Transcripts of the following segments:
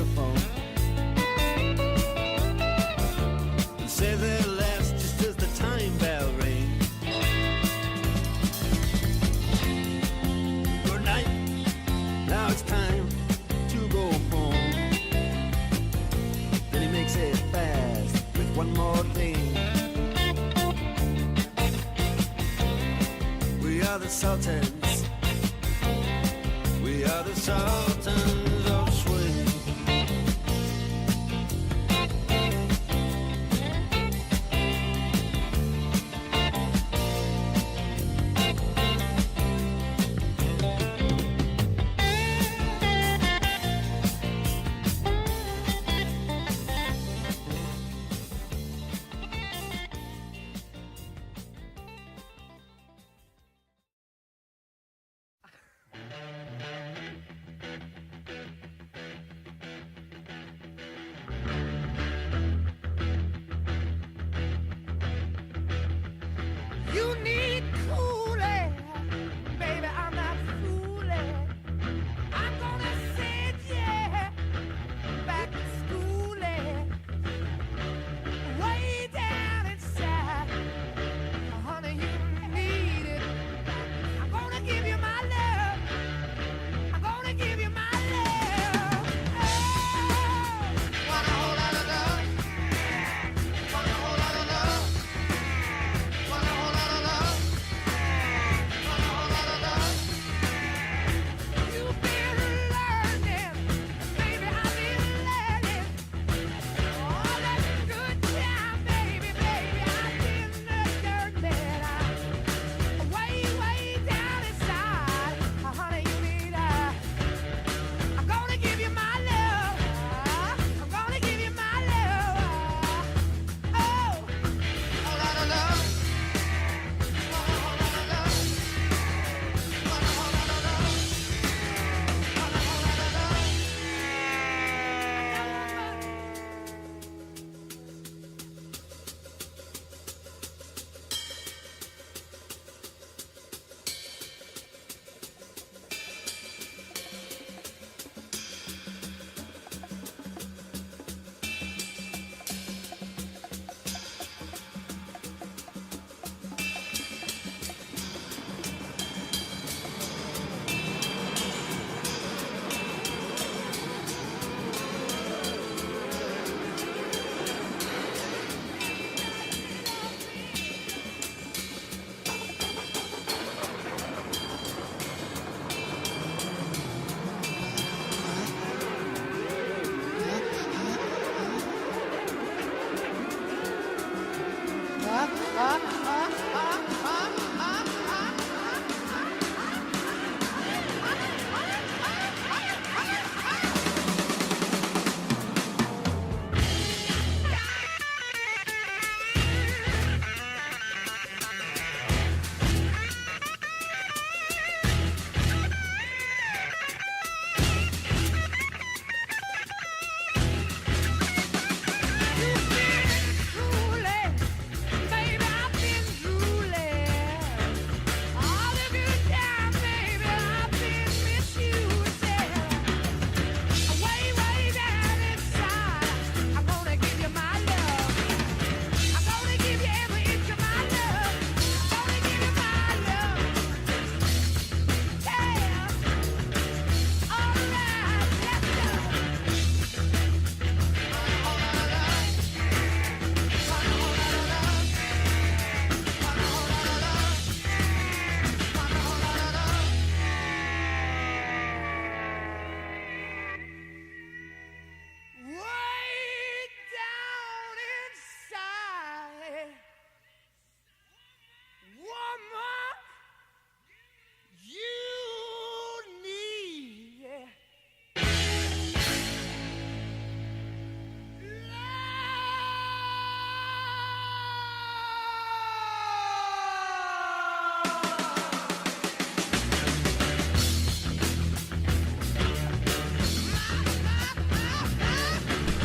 telephone. And say their last just as the time bell rings. Good night, now it's time to go home. Then he makes it fast with one more thing. We are the Sultans. We are the Sultans of Swing. You need cooling, baby, I'm not fooling. I'm gonna send you back to schooling. Way down inside, honey, you need it. I'm gonna give you my love. I'm gonna give you my love. Oh, want a whole lot of love. Want a whole lot of love. Want a whole lot of love. Want a whole lot of love. You've been learning, baby, I've been learning. All that good time, baby, I've been learning. Way, way down inside, honey, you need I'm gonna give you my love. I'm gonna give you my love. Oh, a whole lot of love. Want a whole lot of love. Want a whole lot of love. Want a whole lot of love. Way down inside, woman, you need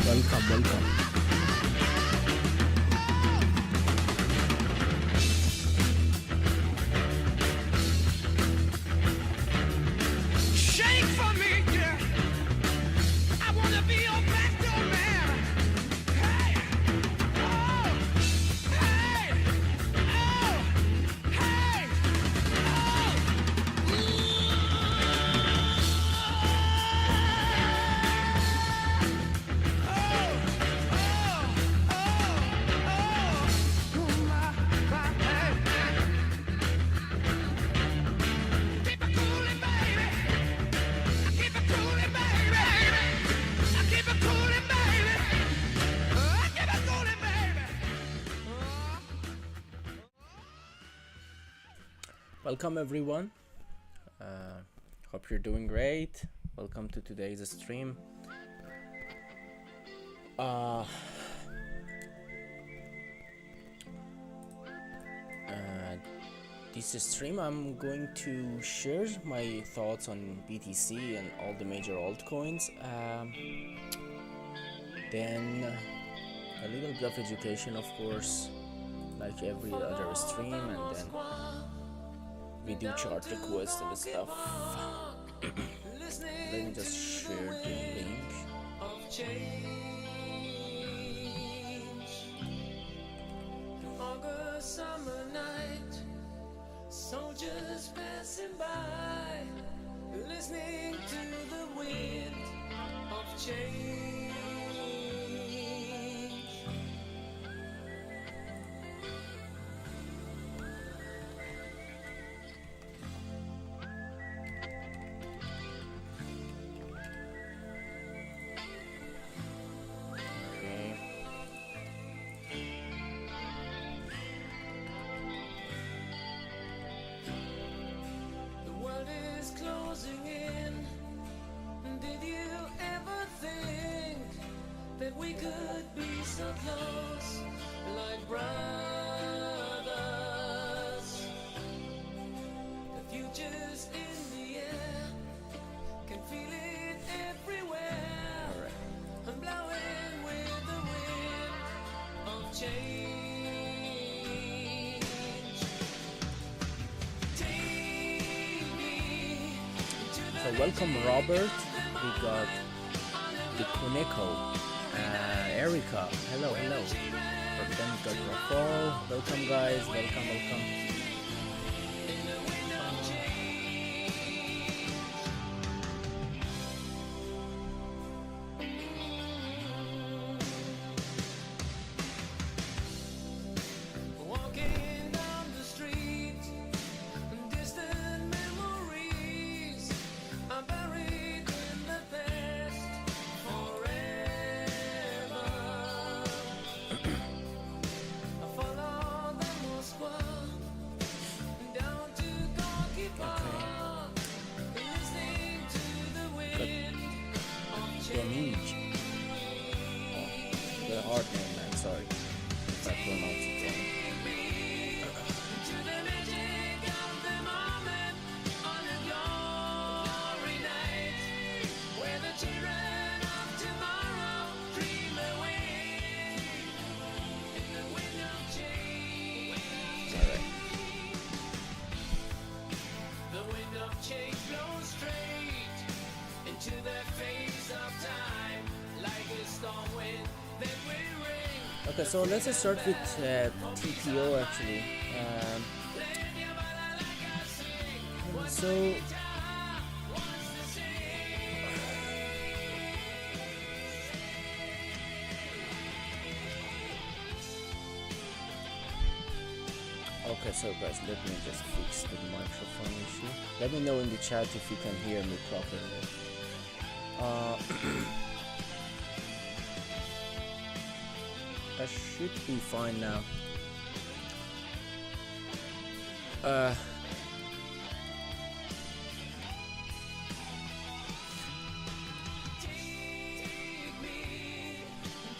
Welcome. shake for me, yeah. I wanna be Welcome everyone. Hope you're doing great. Welcome to today's stream. This stream I'm going to share my thoughts on BTC and all the major altcoins. Then a little bit of education, of course, like every other stream, and then we do chart requests and stuff. Let me just share the link. August summer night, soldiers passing by, listening to the wind of change. Okay. The world is closing in. Did you ever think that we could be so close, like brothers? The future's in the air, can feel it everywhere. Alright. I'm blowing with the wind of change. Take me to the So welcome Robert. We got the Kuneko, Erica. Hello, hello. But then we got Rafal. Welcome guys. Welcome, welcome. walking down the street, distant memories are buried in the past forever. I follow the Moskwa down to Gorky Park, listening to the wind of Dominic. The hard name, man. Sorry if I pronounce it wrong. to the magic of the moment on a glory night, where the children of tomorrow dream away in the wind of change. Alright. The wind of change blows straight into the face of time, like a storm wind that will ring. Okay, so let's just start with TPO actually. So okay, so guys, let me just fix the microphone issue. Let me know in the chat if you can hear me properly. I should be fine now.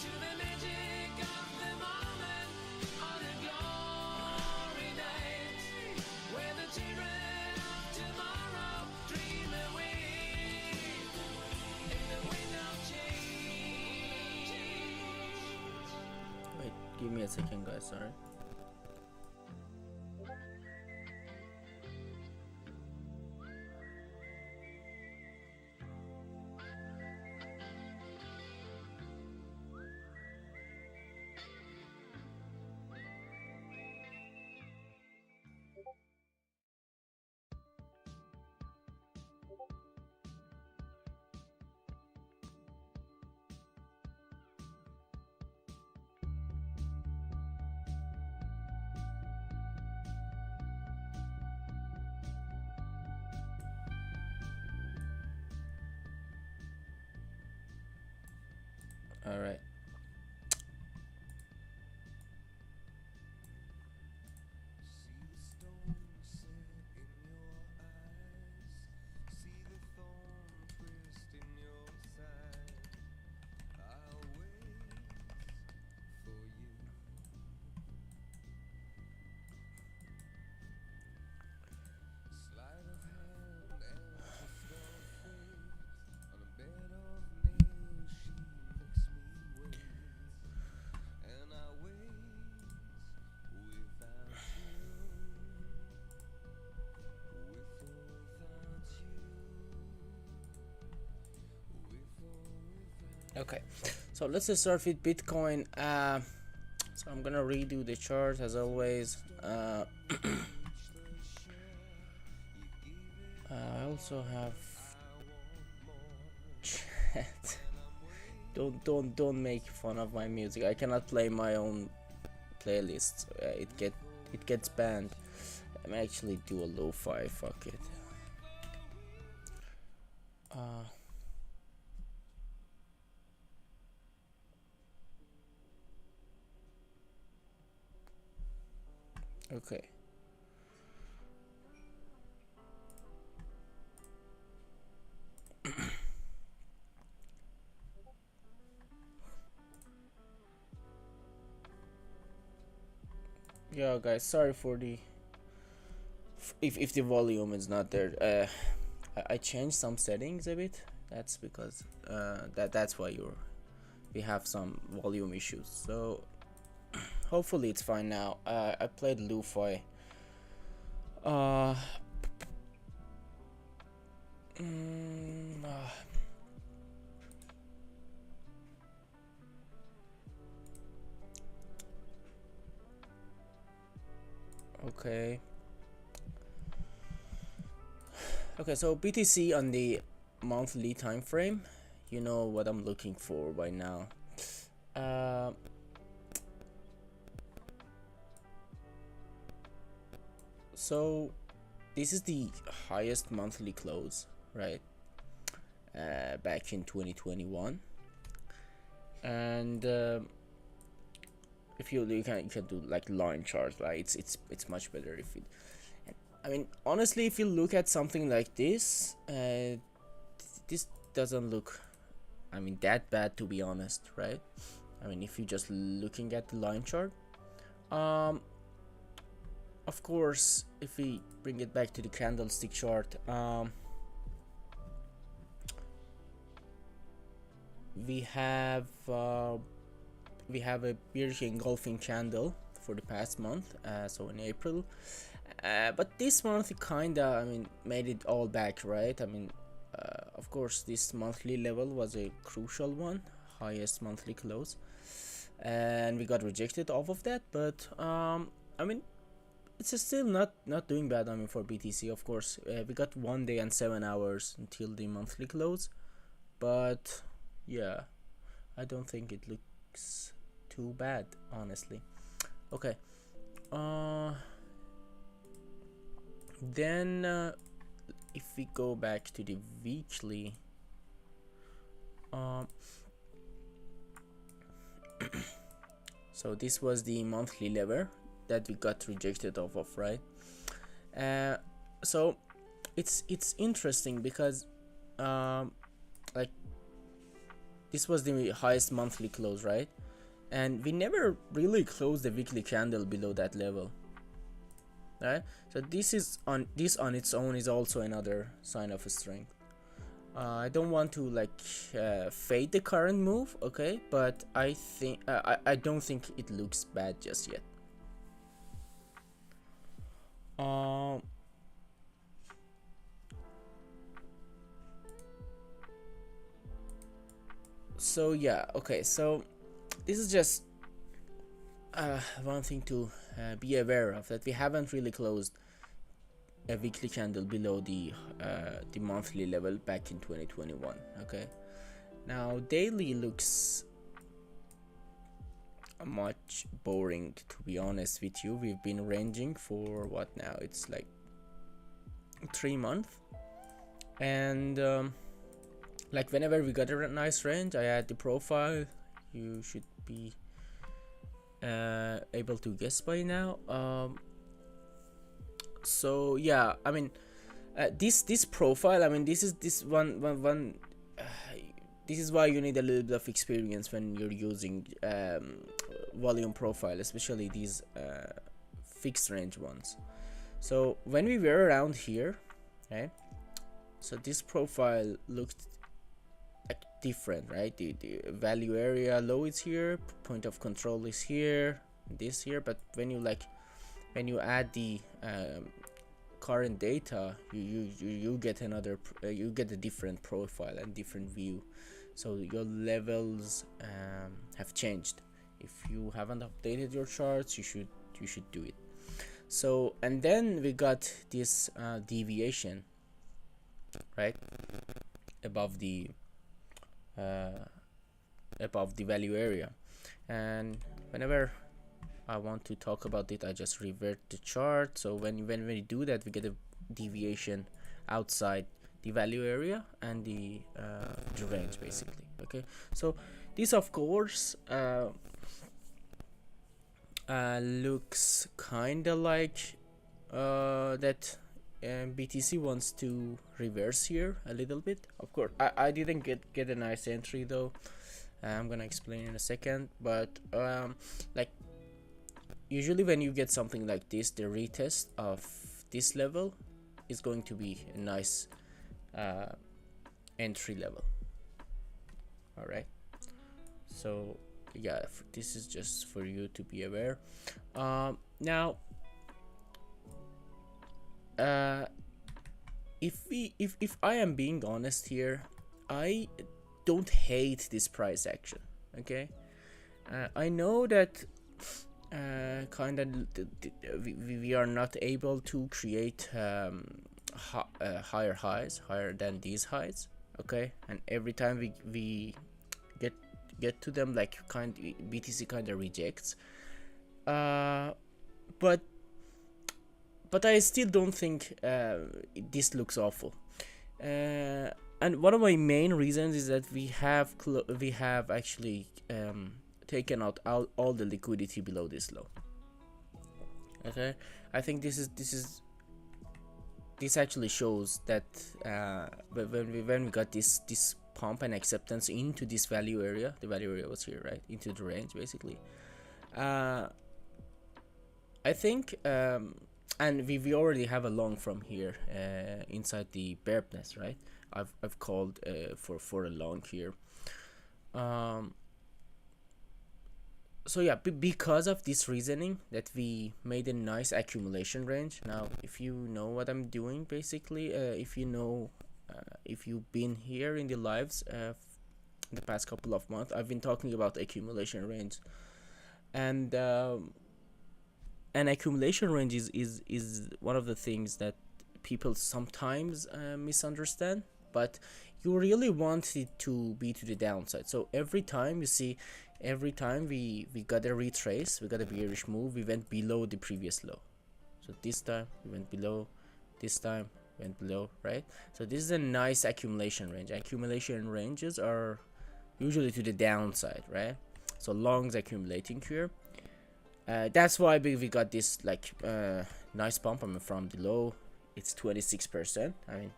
To the magic of the moment on a glory night, where the children of tomorrow dream away in the wind of change. Wait, give me a second, guys. Sorry. All right. Okay, so let's just start with Bitcoin. So I'm gonna redo the chart as always. I also have chat. Don't make fun of my music. I cannot play my own playlists. It gets banned. I may actually do a lo-fi. Fuck it. Okay. Yeah, guys, sorry for the if the volume is not there. I changed some settings a bit. That's because that's why we have some volume issues. So hopefully it's fine now. I played lo-fi. Okay. Okay, so BTC on the monthly time frame, you know what I'm looking for by now. So this is the highest monthly close, right? Back in 2021, and if you can do like line charts, right? It's much better if it. I mean, honestly, if you look at something like this, this doesn't look, I mean, that bad, to be honest, right? I mean, if you're just looking at the line chart, of course, if we bring it back to the candlestick chart, we have a bearish engulfing candle for the past month, so in April. But this month it kinda, I mean, made it all back, right? I mean, of course, this monthly level was a crucial one, highest monthly close, and we got rejected off of that. But I mean, it's still not doing bad. I mean, for BTC, of course, we got 1 day and 7 hours until the monthly close, but yeah, I don't think it looks too bad, honestly. Okay. Then if we go back to the weekly, so this was the monthly level that we got rejected off of, right? So it's interesting because like this was the highest monthly close, right? And we never really closed the weekly candle below that level, right? So this on its own is also another sign of strength. I don't want to like fade the current move, okay, but I think I don't think it looks bad just yet. So yeah, okay, so this is just one thing to be aware of, that we haven't really closed a weekly candle below the monthly level back in 2021. Okay, now daily looks much boring, to be honest with you. We've been ranging for what now? It's like 3 months, and like whenever we got a nice range, I add the profile. You should be able to guess by now. So yeah, I mean, this profile, I mean, this is this one this is why you need a little bit of experience when you're using volume profile, especially these fixed range ones. So when we were around here, right, so this profile looked like different, right? The value area low is here, point of control is here, this here, but when you add the current data, you get another you get a different profile and different view. so your levels have changed. If you haven't updated your charts, you should do it. So, and then we got this deviation, right, above the value area. And whenever I want to talk about it, I just revert the chart. So when we do that, we get a deviation outside the value area and the range, basically. Okay, so this of course looks kind of like that BTC wants to reverse here a little bit. Of course, I didn't get a nice entry though. I'm gonna explain in a second, but like usually when you get something like this, the retest of this level is going to be a nice entry level. All right, so yeah, this is just for you to be aware. Now if I am being honest here, I don't hate this price action. Okay, I know that kind of we are not able to create higher highs, higher than these highs. Okay, and every time we get to them, like BTC kind of rejects, but I still don't think this looks awful. And one of my main reasons is that we have actually taken out all the liquidity below this low. Okay, I think this actually shows that when we got this pump and acceptance into this value area, the value area was here, right, into the range basically. I think and we already have a long from here inside the bear nest, right? I've called for a long here. So yeah, because of this reasoning that we made a nice accumulation range. Now if you know what I'm doing, basically, if you know, if you've been here in the lives in the past couple of months, I've been talking about accumulation range, and accumulation range is one of the things that people sometimes misunderstand, but you really want it to be to the downside. So every time we got a retrace, we got a bearish move, we went below the previous low. So this time we went below, this time went below, right? So this is a nice accumulation range. Accumulation ranges are usually to the downside, right? So longs accumulating here. That's why we got this like nice pump. I mean, from the low, it's 26%. I mean,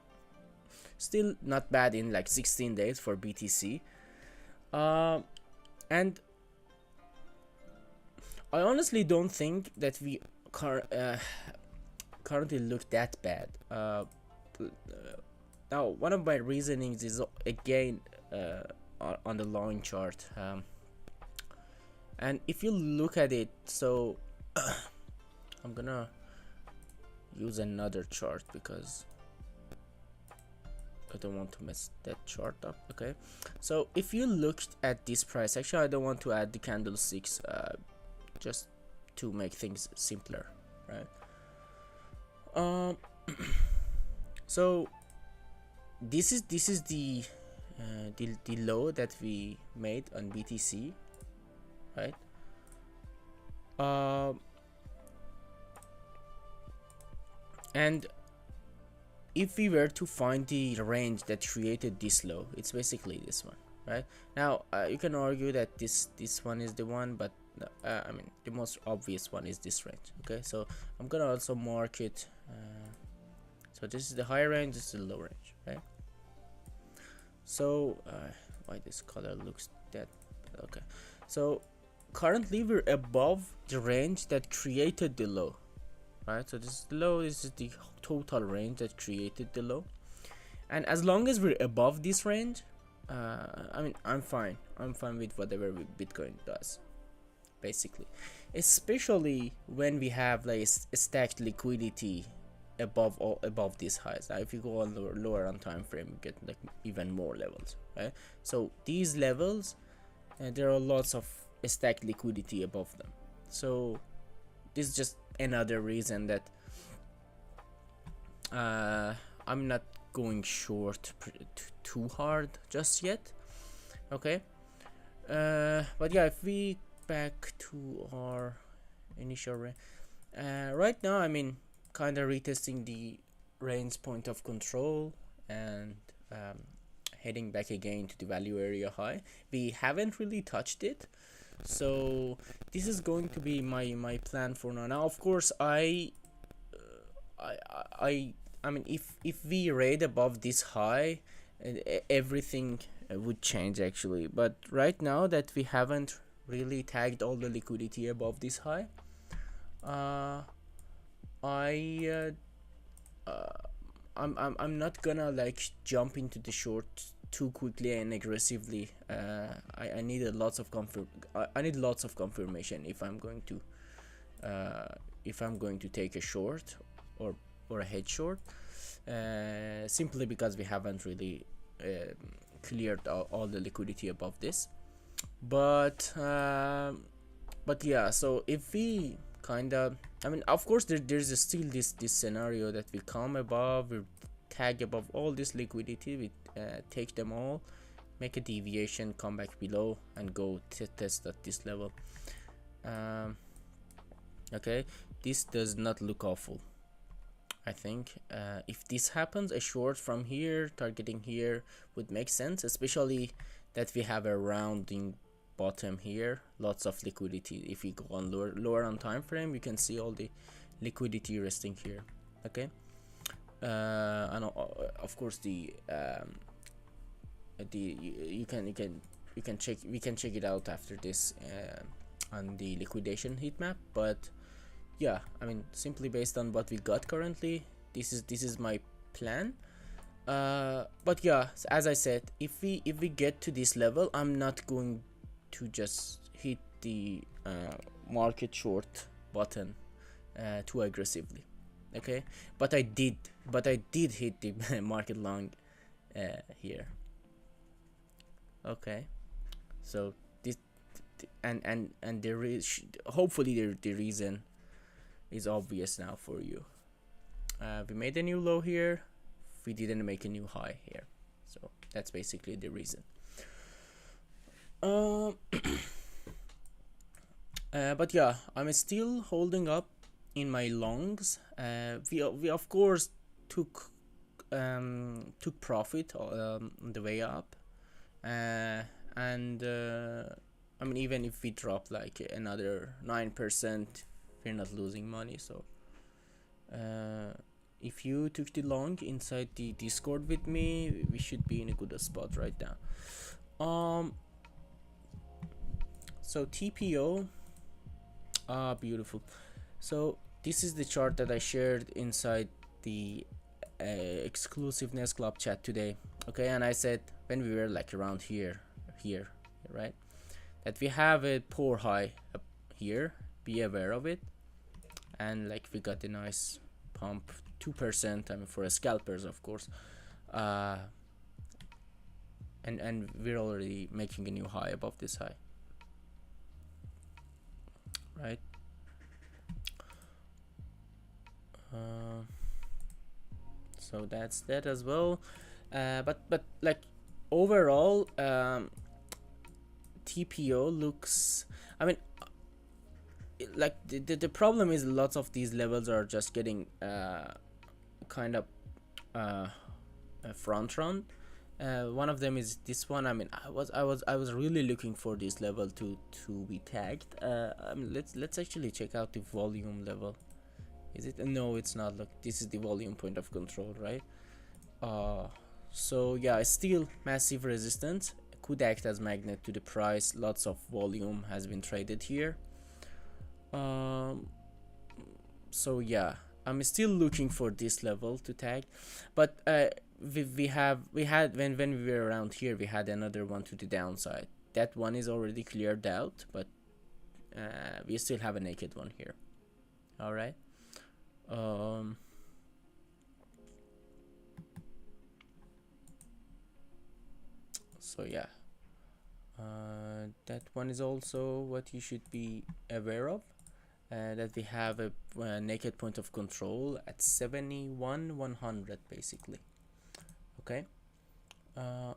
still not bad in like 16 days for BTC. And I honestly don't think that we currently look that bad. Now, one of my reasonings is again on the long chart. And if you look at it, so I'm gonna use another chart because I don't want to mess that chart up. Okay, so if you looked at this price, actually I don't want to add the candlesticks just to make things simpler, right? So this is the low that we made on BTC, right? And if we were to find the range that created this low, it's basically this one, right? Now you can argue that this one is the one, but I mean the most obvious one is this range. Okay, so I'm gonna also mark it. So this is the higher range, this is the low range, right? So why this color looks that okay? So currently we're above the range that created the low, right? So this is the low, this is the total range that created the low, and as long as we're above this range, I mean I'm fine with whatever Bitcoin does, basically, especially when we have like a stacked liquidity above these highs. Now if you go on lower on time frame, you get like even more levels, right? So these levels, there are lots of stacked liquidity above them. So this is just another reason that I'm not going short too hard just yet. Okay, but yeah, if we back to our initial right now, I mean, kind of retesting the range point of control and heading back again to the value area high. We haven't really touched it, so this is going to be my plan for now. Now of course I mean, if we raid above this high, everything would change actually. But right now that we haven't really tagged all the liquidity above this high, I'm not gonna like jump into the short too quickly and aggressively. I need lots of confirmation if I'm going to take a short or a head short, simply because we haven't really cleared all the liquidity above this. But yeah, so if we kind of, I mean, of course there's still this scenario that we come above, we tag above all this liquidity, we take them all, make a deviation, come back below and go test at this level. Okay, this does not look awful. I think if this happens, a short from here targeting here would make sense, especially that we have a rounding bottom here, lots of liquidity. If we go on lower on time frame, you can see all the liquidity resting here. Okay, and of course we can check it out after this on the liquidation heat map. But yeah, I mean, simply based on what we got currently, this is my plan. But yeah, as I said, if we get to this level, I'm not going to just hit the market short button too aggressively. Okay, but I did hit the market long here. Okay, so this and there is hopefully the reason is obvious now for you. We made a new low here, we didn't make a new high here, so that's basically the reason. But yeah, I'm still holding up in my longs. We of course took profit on the way up, and I mean, even if we drop like another 9%, we're not losing money. So if you took the long inside the Discord with me, we should be in a good spot right now. So TPO, beautiful. So this is the chart that I shared inside the exclusiveness club chat today. Okay, and I said when we were like around here, right, that we have a poor high up here, be aware of it. And like we got a nice pump, 2%, I mean, for a scalpers of course, and we're already making a new high above this high, right? So that's that as well. But like overall, TPO looks, I mean, like the problem is lots of these levels are just getting kind of front run. One of them is this one. I mean, I was really looking for this level to be tagged. I mean, let's actually check out the volume level. Is it? No, it's not. Look, this is the volume point of control, right? So yeah, still massive resistance, could act as magnet to the price. Lots of volume has been traded here. So yeah, I'm still looking for this level to tag, but we had when we were around here, we had another one to the downside. That one is already cleared out, but we still have a naked one here. All right. So yeah, that one is also what you should be aware of, that we have a naked point of control at 71,100 basically. Okay. uh,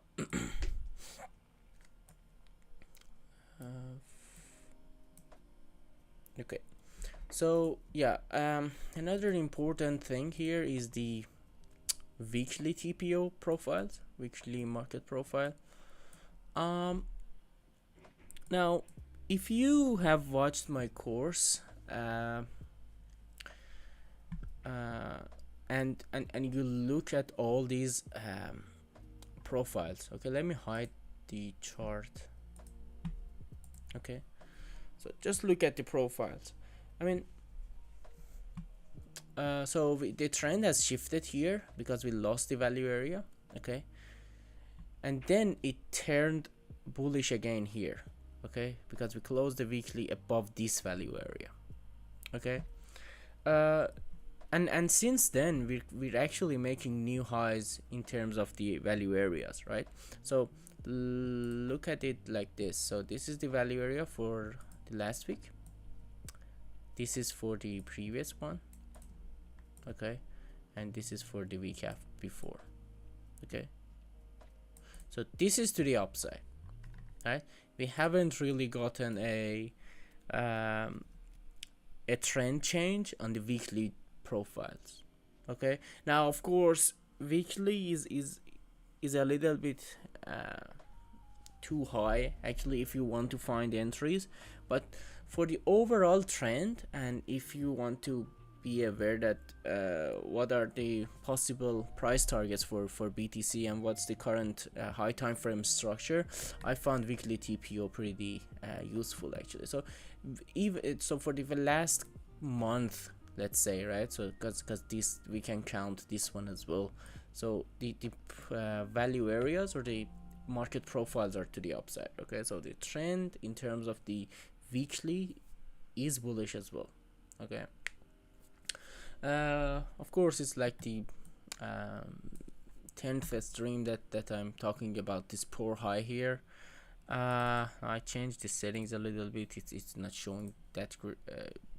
okay, so yeah, another important thing here is the weekly TPO profiles, weekly market profile. Now, if you have watched my course, and you look at all these profiles. Okay, let me hide the chart. Okay, so just look at the profiles. I mean, so the trend has shifted here because we lost the value area. Okay, and then it turned bullish again here. Okay, because we closed the weekly above this value area. Okay, and since then we're actually making new highs in terms of the value areas, right? So look at it like this. So this is the value area for the last week, this is for the previous one, okay, and this is for the week before. Okay, so this is to the upside, right? We haven't really gotten a trend change on the weekly profiles. Okay, now of course weekly is a little bit too high actually if you want to find entries, but for the overall trend, and if you want to be aware that what are the possible price targets for BTC and what's the current high time frame structure, I found weekly TPO pretty useful actually. So even so for the last month, let's say, right? So because this we can count this one as well. So the value areas or the market profiles are to the upside. Okay, so the trend in terms of the weekly is bullish as well. Okay, of course it's like the 10th stream that I'm talking about, this poor high here. I changed the settings a little bit. It's not showing that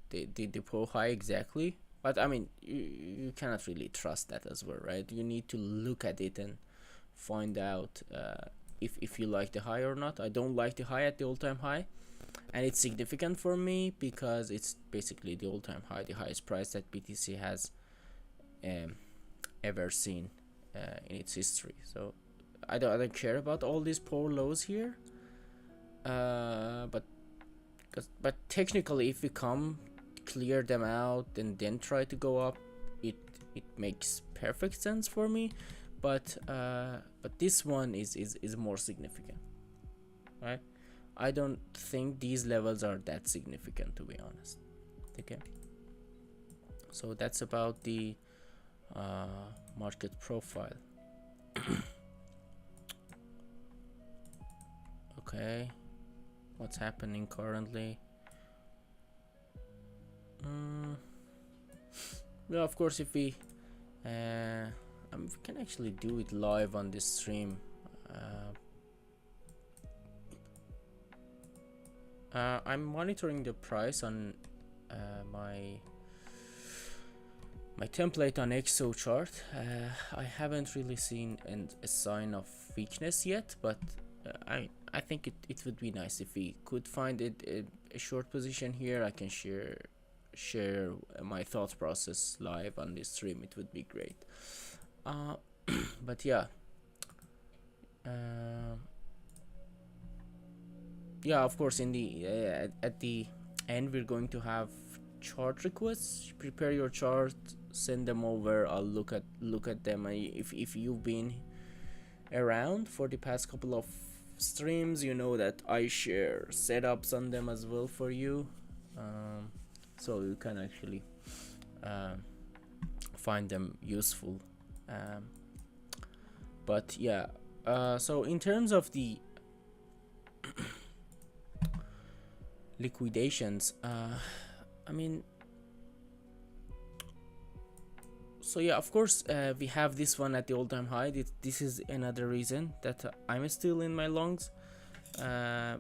the poor high exactly, but I mean you cannot really trust that as well, right? You need to look at it and find out if you like the high or not. I don't like the high at the all-time high, and it's significant for me because it's basically the all-time high, the highest price that BTC has ever seen in its history. So I don't care about all these poor lows here, but technically if we come clear them out and then try to go up, it makes perfect sense for me. But this one is more significant, right? I don't think these levels are that significant, to be honest. Okay, so that's about the market profile. Okay, what's happening currently? Well, of course, if we can actually do it live on this stream. I'm monitoring the price on my template on XO chart. I haven't really seen a sign of weakness yet, but I think it would be nice if we could find a short position here. I can share my thought process live on this stream. It would be great. But yeah, yeah, of course in the at the end we're going to have chart requests. Prepare your chart, send them over. I'll look at them. If you've been around for the past couple of streams, you know that I share setups on them as well for you, so you can actually find them useful. But yeah, so in terms of the liquidations, I mean, So yeah, of course, we have this one at the all-time high. This is another reason that I'm still in my longs. I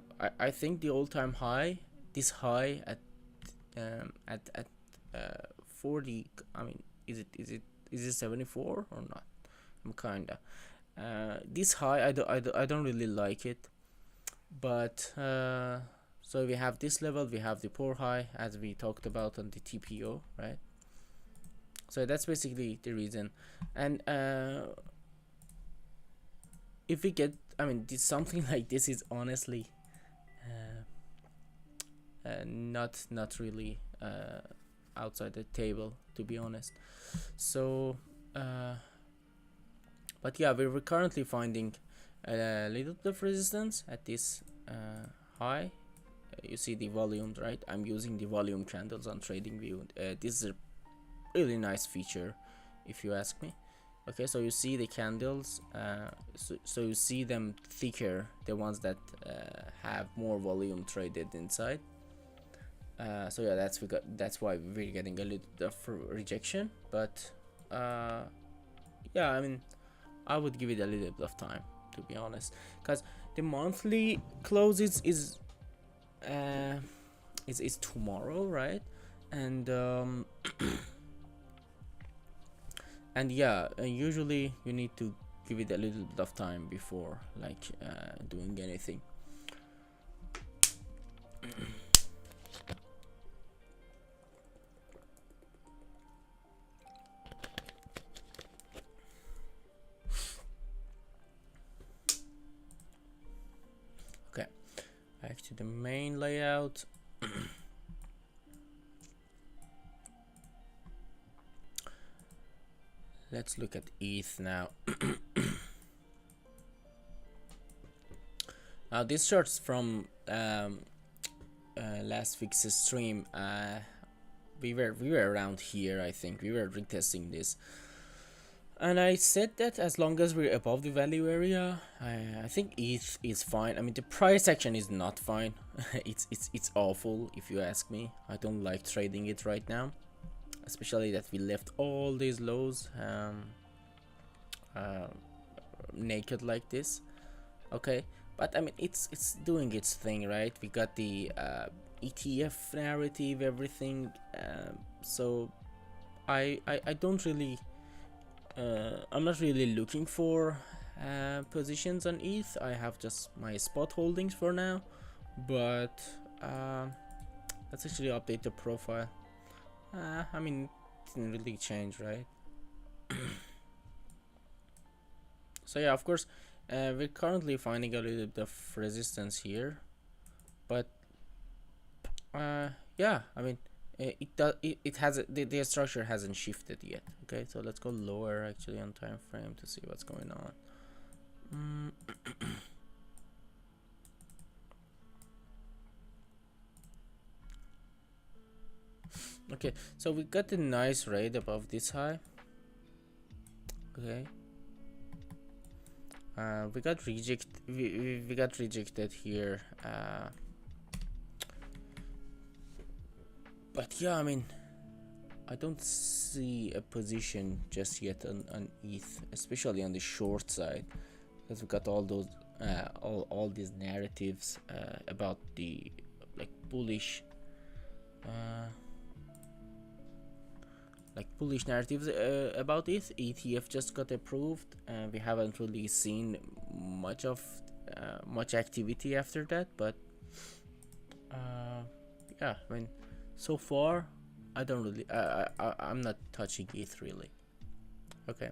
think the all-time high, this high at 40. I mean, is it 74 or not? I'm kinda. This high, I don't really like it, but so we have this level, we have the poor high as we talked about on the TPO, right? So that's basically the reason. And if we get, I mean, something like this is honestly not really outside the table, to be honest. So but yeah, we're currently finding a little bit of resistance at this high. You see the volumes, right? I'm using the volume candles on TradingView. This is a really nice feature, if you ask me. Okay, so you see the candles, so you see them thicker, the ones that have more volume traded inside. So yeah, that's why we're getting a little bit of rejection, but yeah, I mean, I would give it a little bit of time, to be honest, because the monthly closes is tomorrow, right? And and yeah, usually you need to give it a little bit of time before like doing anything. Okay, back to the main layout. Let's look at ETH now. Now this starts from last week's stream. We were around here. I think we were retesting this, and I said that as long as we're above the value area, I think ETH is fine. I mean, the price action is not fine. it's awful, if you ask me. I don't like trading it right now, especially that we left all these lows naked like this. Okay, but I mean, it's doing its thing, right? We got the ETF narrative, everything. So I don't really I'm not really looking for positions on ETH. I have just my spot holdings for now, but let's actually update the profile. I mean, it didn't really change, right? So yeah, of course, we're currently finding a little bit of resistance here, but yeah, I mean, it has the structure hasn't shifted yet. Okay, so let's go lower actually on time frame to see what's going on. Okay, so we got a nice raid above this high. Okay, we got rejected here, but yeah, I mean, I don't see a position just yet on ETH, especially on the short side, because we got all those all these narratives about the like bullish narratives about ETH. ETF just got approved, and we haven't really seen much activity after that, but yeah, I mean, so far I don't really I'm not touching ETH really. Okay,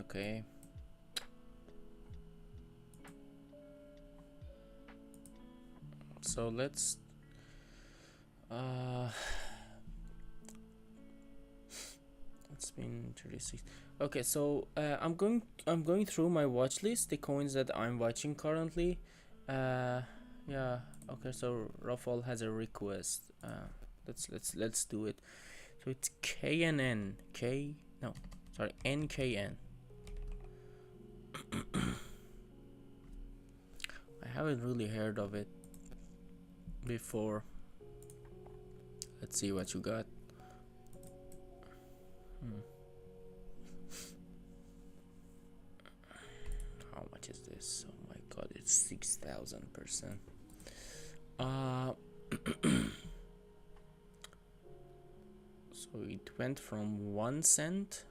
okay. So let's it's been 36. Okay, so I'm going through my watch list, the coins that I'm watching currently. Yeah, okay, so Rafal has a request. Let's do it. So it's KNN. NKN. I haven't really heard of it before. Let's see what you got. How much is this? Oh my god, it's 6,000%. So it went from 1 cent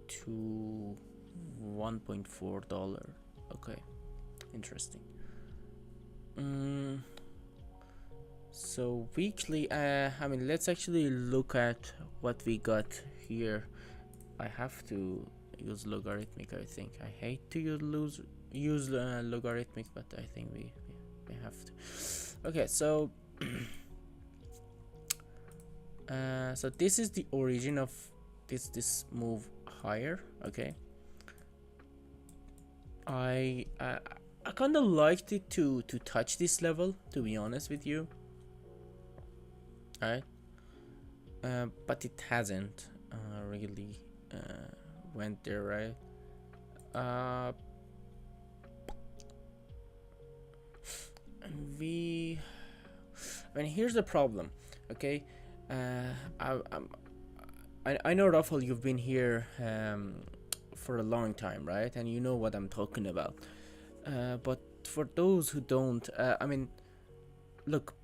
to $1.4. Okay, interesting. So weekly, I mean, let's actually look at what we got here. I have to use logarithmic, I think. I hate to use logarithmic, but I think we have to. Okay, so so this is the origin of this move higher. Okay, I kind of liked it to touch this level, to be honest with you. Alright, but it hasn't really went there, right? I mean, here's the problem. Okay, I know, Rafael, you've been here for a long time, right? And you know what I'm talking about. But for those who don't, I mean, look,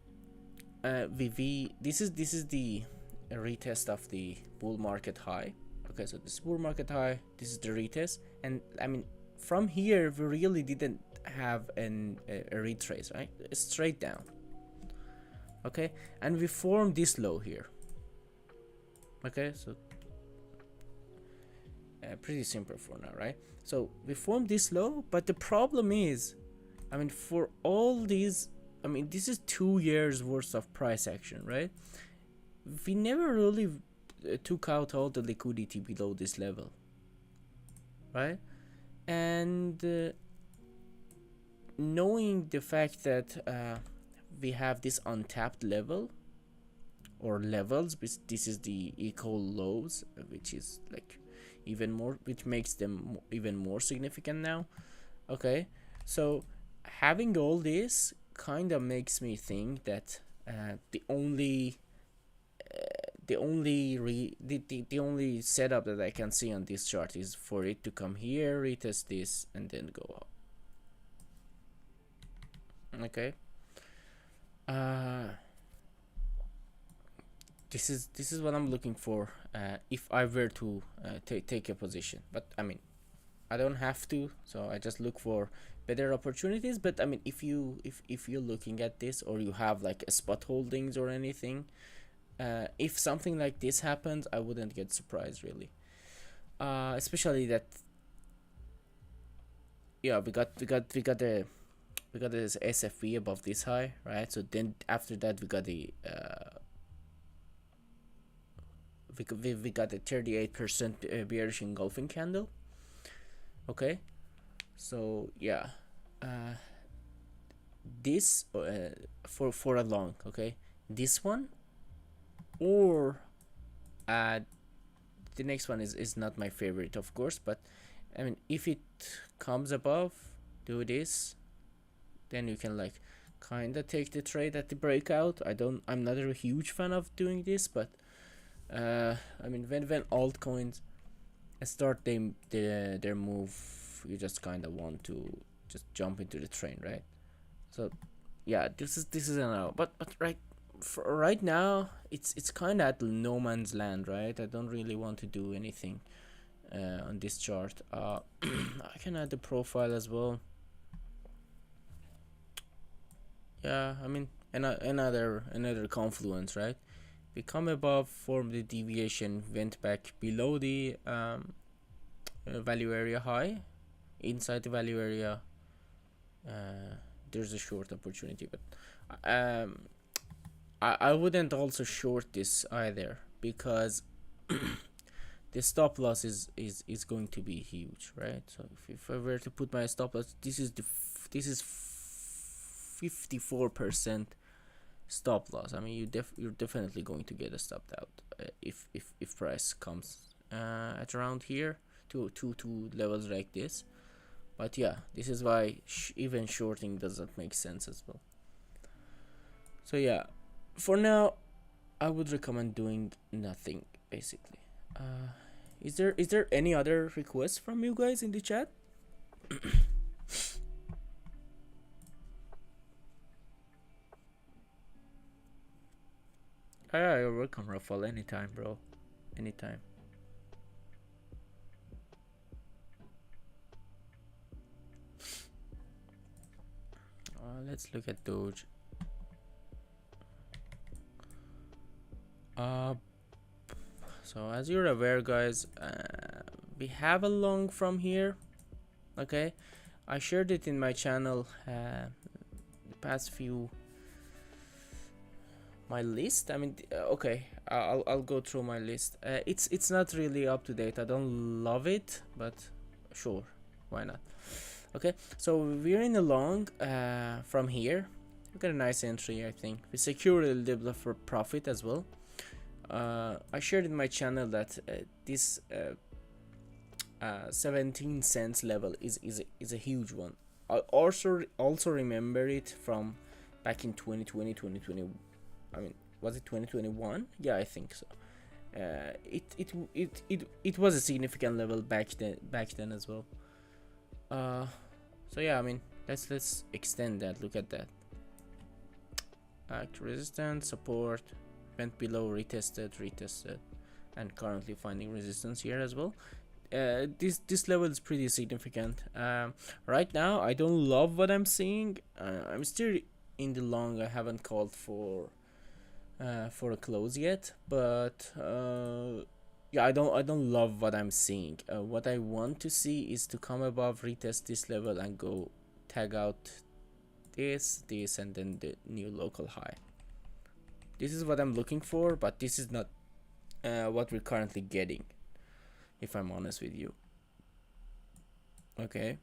this is the retest of the bull market high. Okay, so this bull market high, this is the retest, and I mean, from here we really didn't have a retrace, right? Straight down. Okay, and we formed this low here. Okay, so pretty simple for now, right? So we formed this low, but the problem is, I mean, for all these, I mean, this is 2 years worth of price action, right? We never really took out all the liquidity below this level, right? And knowing the fact that we have this untapped level or levels, this is the equal lows, which is like even more, which makes them even more significant now. Okay, so having all this kind of makes me think that the only setup that I can see on this chart is for it to come here, retest this, and then go up. Okay. This is what I'm looking for if I were to take a position, but I mean, I don't have to, so I just look for better opportunities. But I mean, if you're looking at this, or you have like a spot holdings or anything, if something like this happens, I wouldn't get surprised really, especially that, yeah, we got this SFV above this high, right? So then after that we got the we got a 38% bearish engulfing candle. Okay, so yeah, this for a long, okay, this one, or the next one is not my favorite, of course, but I mean, if it comes above, do this, then you can like kind of take the trade at the breakout. I'm not a huge fan of doing this, but I mean, when altcoins start their move, you just kind of want to just jump into the train, right? So yeah, this is an hour, but right now it's kind of at no man's land, right? I don't really want to do anything on this chart. I can add the profile as well. Yeah, I mean, another confluence, right? We come above, form the deviation, went back below the value area high. Inside the value area, there's a short opportunity, but I wouldn't also short this either, because the stop loss is going to be huge, right? So if I were to put my stop loss, this is 54% stop loss. I mean, you're definitely going to get a stopped out if price comes at around here to levels like this. But yeah, this is why even shorting doesn't make sense as well. So yeah, for now I would recommend doing nothing basically. Is there any other requests from you guys in the chat? Yeah, you're welcome, Rafael. Anytime, bro. Anytime. Let's look at Doge. So as you're aware, guys, we have a long from here. Okay, I shared it in my channel the past few. My list. I mean, okay, I'll go through my list. It's not really up to date. I don't love it, but sure, why not? Okay, so we're in a long from here. We got a nice entry, I think. We secured a little bit for profit as well. I shared in my channel that this 17 cents level is a huge one. I also remember it from back in 2020. I mean, was it 2021? Yeah, I think so. It was a significant level back then as well. So yeah, I mean, let's extend that. Look at that. Act resistance, support, went below, retested, and currently finding resistance here as well. This level is pretty significant. Right now, I don't love what I'm seeing. I'm still in the long. I haven't called for a close yet, but yeah, I don't love what I'm seeing. What I want to see is to come above, retest this level, and go tag out this, and then the new local high. This is what I'm looking for, but this is not what we're currently getting, if I'm honest with you. Okay.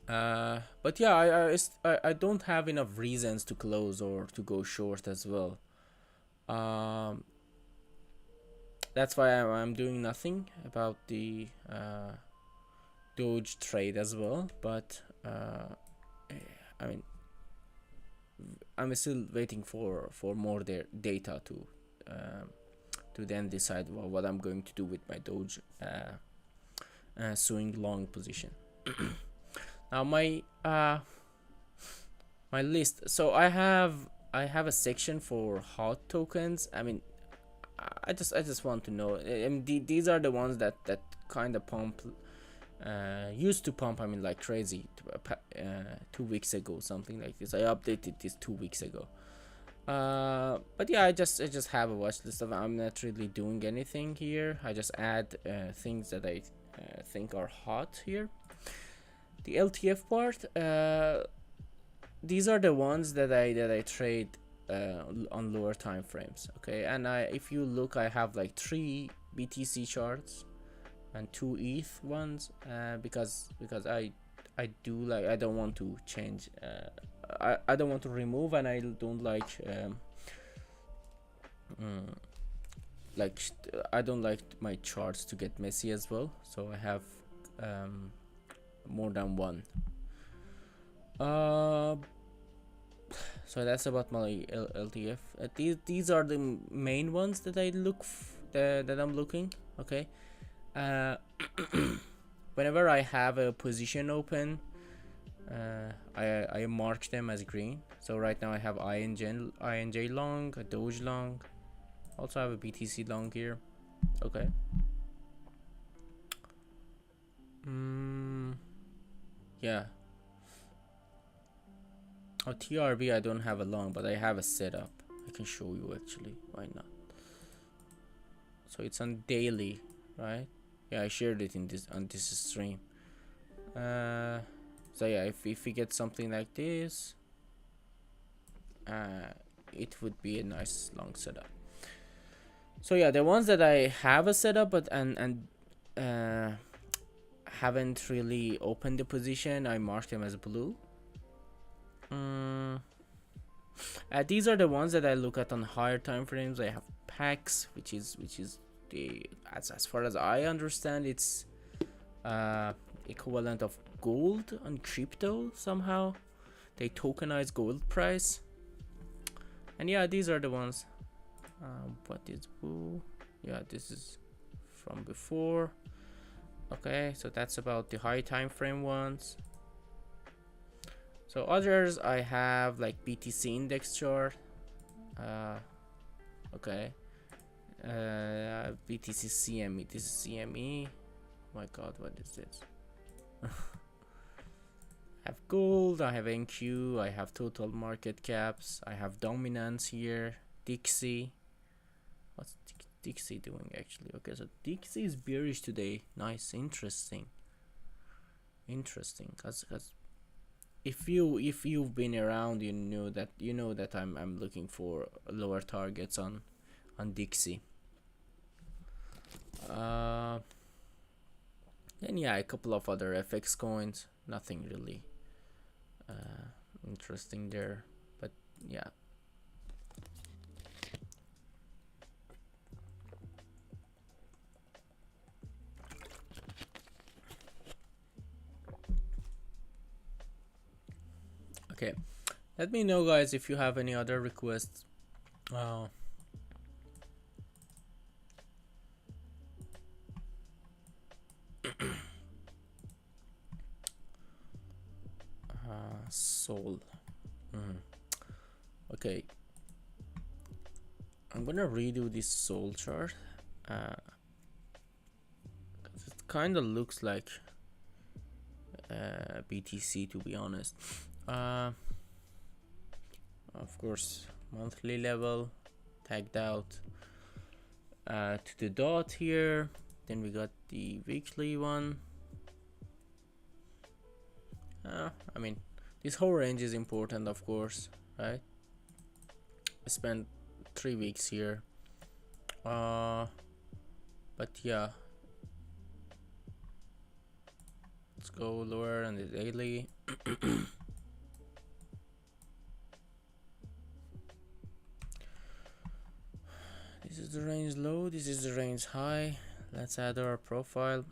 But yeah, I don't have enough reasons to close or to go short as well. That's why I'm doing nothing about the Doge trade as well. But I mean, I'm still waiting for more data to then decide what I'm going to do with my Doge swing long position. Now my list. So I have a section for hot tokens. I mean, I just want to know. I mean, these are the ones that kind of pump. Used to pump. I mean, like crazy. 2 weeks ago, something like this. I updated this 2 weeks ago. But yeah, I just have a watch list of. I'm not really doing anything here. I just add things that I think are hot here. The LTF part, these are the ones that I trade on lower time frames. Okay, and if you look, I have like 3 BTC charts and 2 ETH ones, because I do like, I don't want to change. I don't want to remove, and I don't like I don't like my charts to get messy as well. So I have more than one. So that's about my LTF. These are the main ones that I look that I'm looking. Okay. Whenever I have a position open, I mark them as green. So right now I have INJ long, a Doge long, also have a BTC long here. Okay. Yeah. Oh, TRB I don't have a long, but I have a setup. I can show you actually. Why not? So it's on daily, right? Yeah, I shared it on this stream. So yeah, if we get something like this, it would be a nice long setup. So yeah, the ones that I have a setup but and haven't really opened the position, I mark them as blue. These are the ones that I look at on higher time frames. I have PAX, which is the, as far as I understand, it's equivalent of gold on crypto somehow. They tokenize gold price. And yeah, these are the ones. What is Woo? Yeah, this is from before. Okay, so that's about the high time frame ones. So others I have like BTC index chart. Okay. BTC CME. This is CME. Oh my god, what is this? I have gold, I have NQ, I have total market caps, I have dominance here, Dixie. What's Dixie doing actually? Okay, so Dixie is bearish today. Nice, interesting. Cause if you've been around, you know that I'm looking for lower targets on Dixie. Then yeah, a couple of other FX coins, nothing really interesting there, but yeah. Okay, let me know guys if you have any other requests. Soul. Okay, I'm gonna redo this soul chart. 'Cause it kind of looks like BTC, to be honest. Of course, monthly level tagged out to the dot here. Then we got the weekly one. I mean, this whole range is important, of course, right? I spent 3 weeks here, but yeah, let's go lower on the daily. This is the range low, this is the range high. Let's add our profile.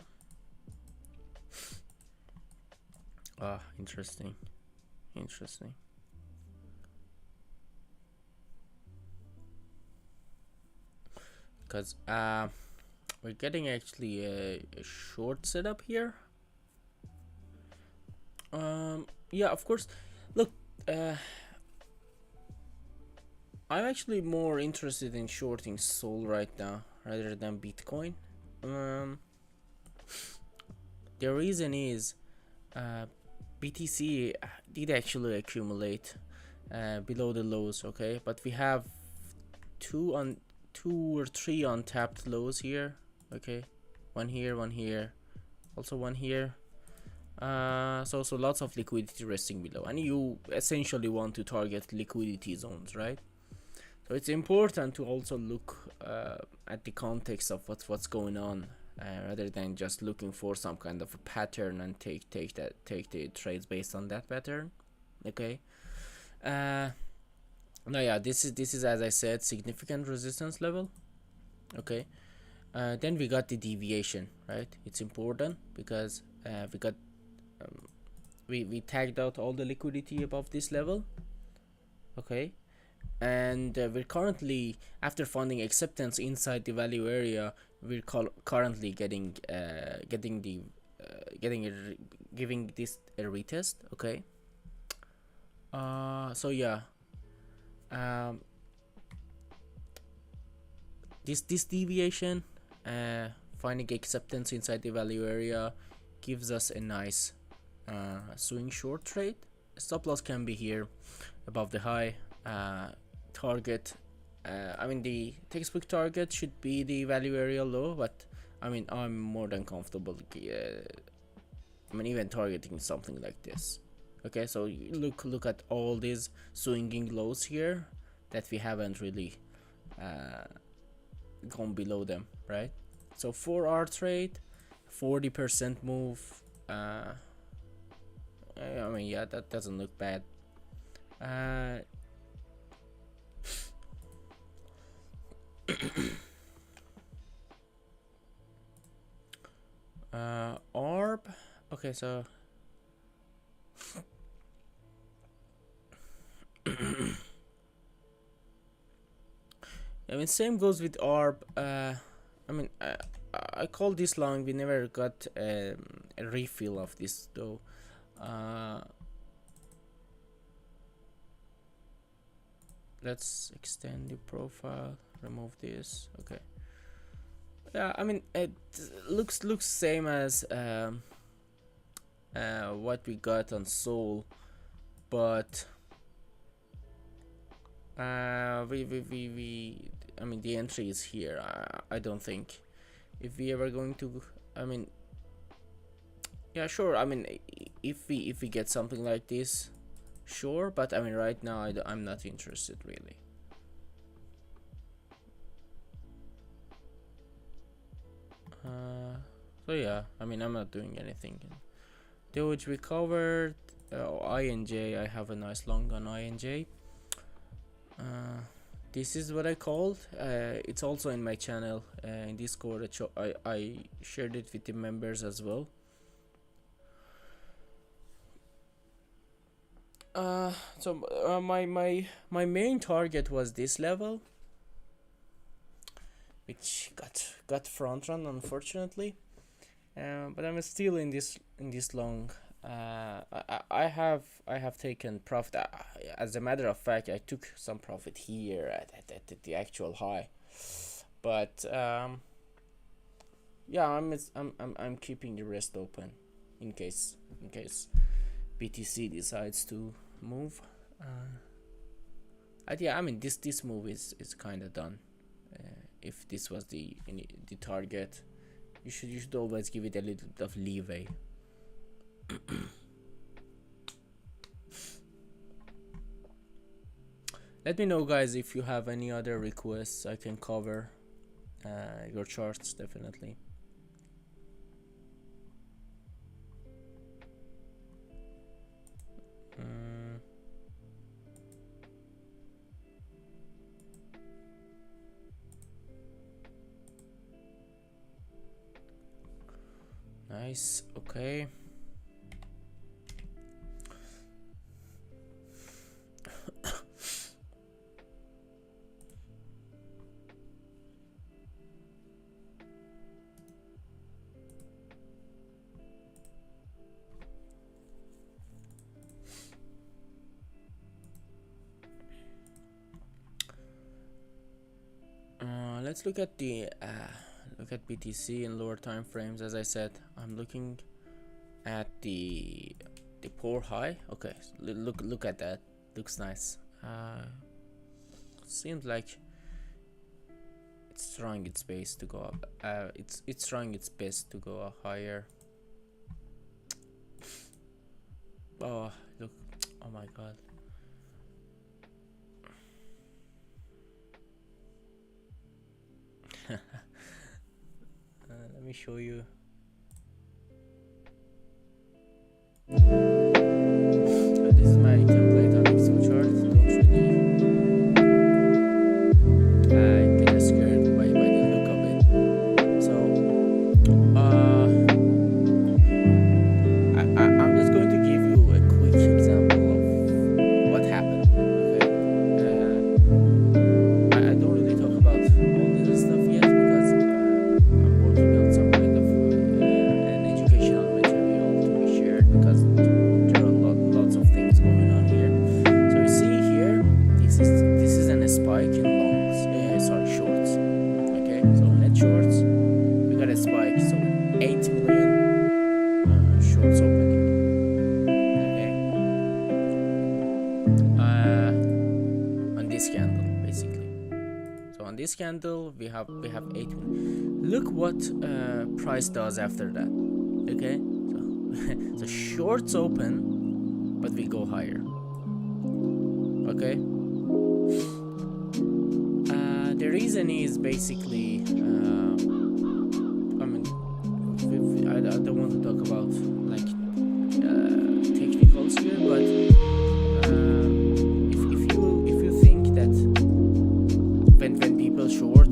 Interesting. Because we're getting actually a short setup here. Yeah, of course. Look, I'm actually more interested in shorting Sol right now rather than Bitcoin. The reason is BTC did actually accumulate below the lows, okay, but we have two or three untapped lows here, okay, one here, also one here. So lots of liquidity resting below, and you essentially want to target liquidity zones, right? So it's important to also look at the context of what's going on, rather than just looking for some kind of a pattern and take the trades based on that pattern. Okay. Now yeah, this is as I said, significant resistance level. Okay. Then we got the deviation, right? It's important because we got we tagged out all the liquidity above this level. Okay. And we're currently, after finding acceptance inside the value area, we're currently giving this a retest. Okay. So yeah, this deviation, finding acceptance inside the value area, gives us a nice swing short trade. Stop loss can be here above the high. Target, I mean the textbook target should be the value area low, but I mean I'm more than comfortable even targeting something like this. Okay, so you look at all these swinging lows here that we haven't really gone below them, right? So for our trade, 40% move, I mean yeah, that doesn't look bad. Orb. Okay, so I mean, same goes with Orb. I mean, I called this long. We never got a refill of this though. Let's extend the profile. Remove this. Okay. Yeah, I mean, it looks same as what we got on Soul, but we I mean, the entry is here. I don't think if we ever going to, I mean, yeah, sure, I mean, if we get something like this, sure, but I mean, right now I'm not interested really. So yeah, I mean, I'm not doing anything. Doge we covered. INJ, I have a nice long on INJ. This is what I called. It's also in my channel in Discord. I shared it with the members as well. So my main target was this level, which got front run unfortunately. But I'm still in this long. I have taken profit. As a matter of fact, I took some profit here at the actual high, but yeah, I'm keeping the rest open in case BTC decides to move. Yeah, I mean, this move is kind of done. If this was the target, you should always give it a little bit of leeway. Let me know, guys, if you have any other requests. I can cover your charts definitely. Nice. Okay. Let's look at the look at BTC in lower time frames. As I said, I'm looking at the poor high. Okay, look at that. Looks nice. Seems like it's trying its best to go up. It's trying its best to go higher. Oh, look! Oh my God. Let me show you. So this is my template on Excel chart. Don't really get scared by the look of it. So I'm just going to give you a quick example of what happened. Okay. I don't really talk about all this stuff yet because I'm working on some kind of an educational material to be shared, because there are lots of things going on here. So you see here, this is a spike in longs, shorts. Okay, so net shorts, we got a spike, so 8 million shorts opening. Okay, on this candle basically. So on this candle we have 8 million. Look what price does after that. Okay, so so shorts open, but we go higher. Okay. The reason is basically, I mean, I don't want to talk about like technicals here, but if you think that when people short,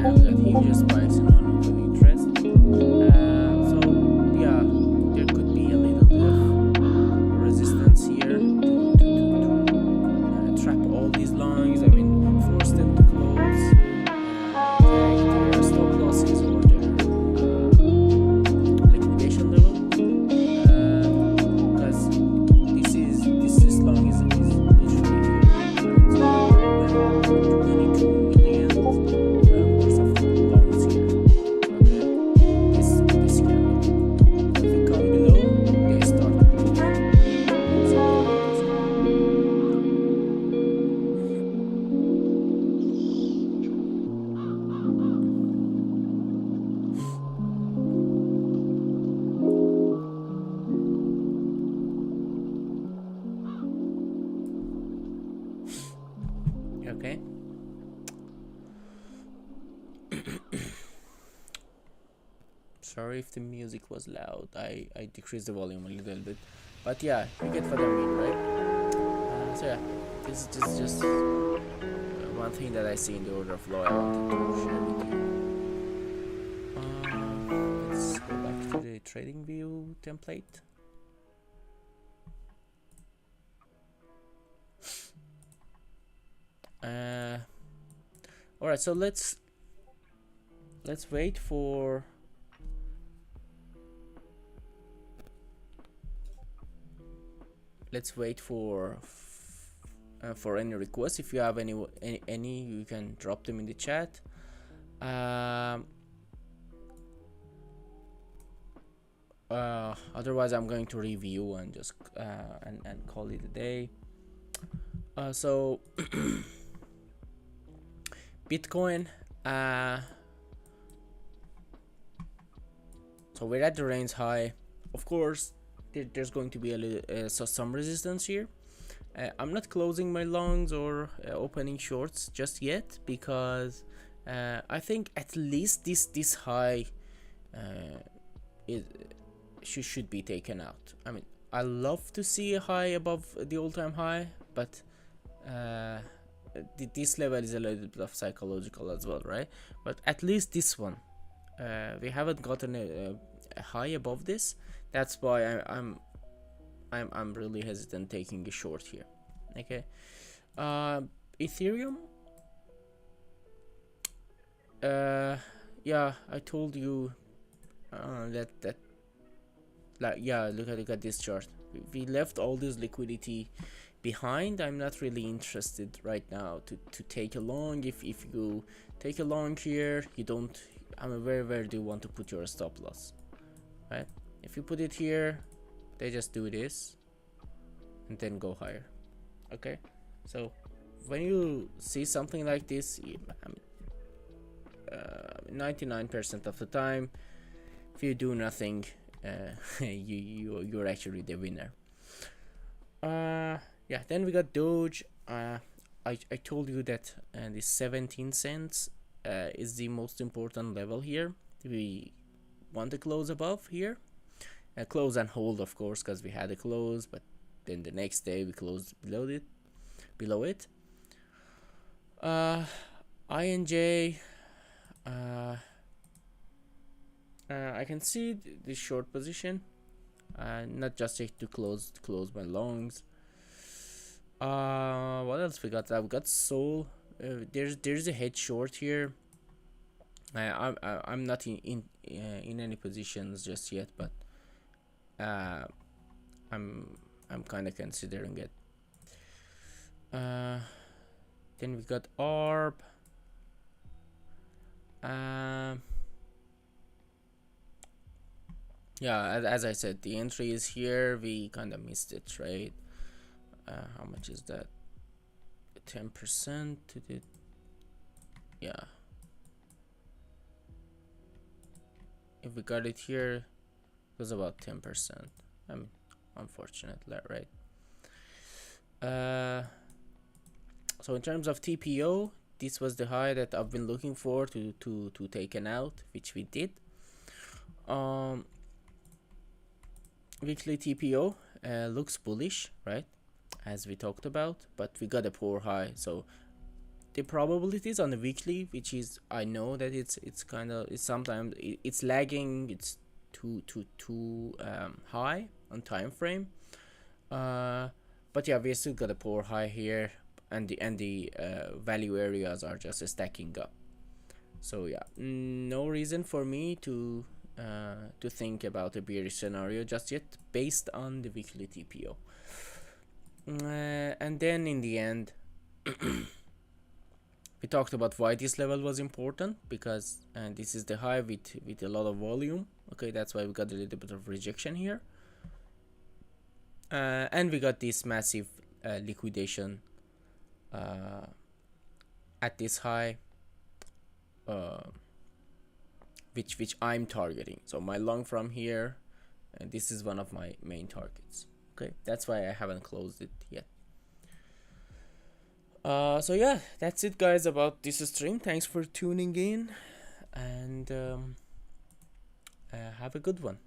we got huge spikes in one open interest. So yeah, there could be a little bit of resistance here to trap all these longs. I mean, force them to close, tag their stop losses or their liquidation level. Because this long is literally here. 22 million worth of longs here. Okay, this candle. If we come below, they start to close. Okay. Sorry if the music was loud. I decreased the volume a little bit, but yeah, you get what I mean, right? So yeah, this is just one thing that I see in the order of flow I wanted to share with you. Let's go back to the trading view template. All right, so let's wait for any requests. If you have any, you can drop them in the chat. Otherwise, I'm going to review and just and call it a day. So Bitcoin. So we're at the range high. Of course, there's going to be a little, some resistance here. I'm not closing my longs or opening shorts just yet because I think at least this high should be taken out. I mean, I love to see a high above the all-time high, but this level is a little bit of psychological as well, right? But at least this one, we haven't gotten a high above this. That's why I'm really hesitant taking a short here. Okay. Ethereum. Yeah, I told you that like, yeah, look at this chart. We left all this liquidity behind. I'm not really interested right now to take a long. If you take a long here, you don't, I mean, where do you want to put your stop loss, right? If you put it here, they just do this and then go higher. Okay, so when you see something like this, 99% of the time, if you do nothing, you're actually the winner. Yeah, then we got Doge. I told you that the 17 cents is the most important level here. We want to close above here, close and hold, of course, because we had a close, but then the next day we closed below it. INJ, I can see the short position, not just take to close my longs. What else we got? I've got Sol. There's a head short here. I'm not in any positions just yet, but I'm kind of considering it. Then we got ARB. Yeah, as I said, the entry is here. We kind of missed it, right? How much is that? 10% to the, yeah. If we got it here, it was about 10%. I mean, unfortunate, right? So in terms of TPO, this was the high that I've been looking for to taken out, which we did. Weekly TPO looks bullish, right, as we talked about, but we got a poor high. So the probabilities on the weekly, which is, I know that it's kind of, it's sometimes it's lagging, it's too high on time frame. But yeah, we still got a poor high here, and the value areas are just stacking up. So yeah, no reason for me to think about a bearish scenario just yet based on the weekly TPO. And then in the end, we talked about why this level was important, because this is the high with a lot of volume. Okay, that's why we got a little bit of rejection here, and we got this massive liquidation at this high, which I'm targeting. So my long from here, and this is one of my main targets. Okay, that's why I haven't closed it yet. So yeah, that's it guys about this stream. Thanks for tuning in, and have a good one.